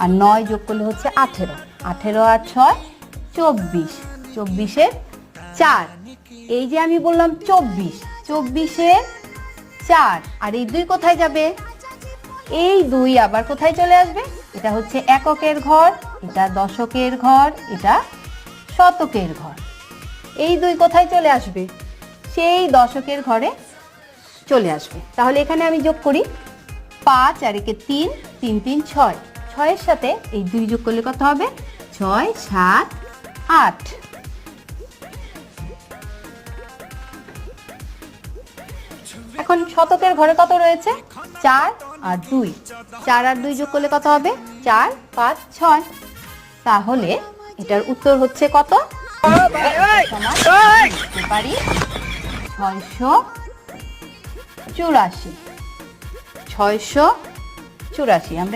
আর 9 যোগ করলে হচ্ছে 18, 18 আর 6 24, 24-এর 4। এই যে আমি বললাম 24, 24-এর 4, আর এই 2 কোথায় যাবে? এই 2 আবার কোথায় চলে আসবে? এটা হচ্ছে এককের ঘর, এটা দশকের ঘর, এটা শতকের ঘর। এই 2 কোথায় চলে আসবে? সেই দশকের ঘরে চলে আসবে। তাহলে এখানে আমি যোগ করি 5 আর একে 3, 3 3 6, 6-এর সাথে এই 2 যোগ করলে কত হবে? 6 7 8। এখন শতকের ঘরে কত রয়েছে? 4 আর 2, 4 আর 2 যোগ করলে কত হবে? 4 5 6। তাহলে এটার উত্তর হচ্ছে কত? লিখতে পারি 684, 684। আমরা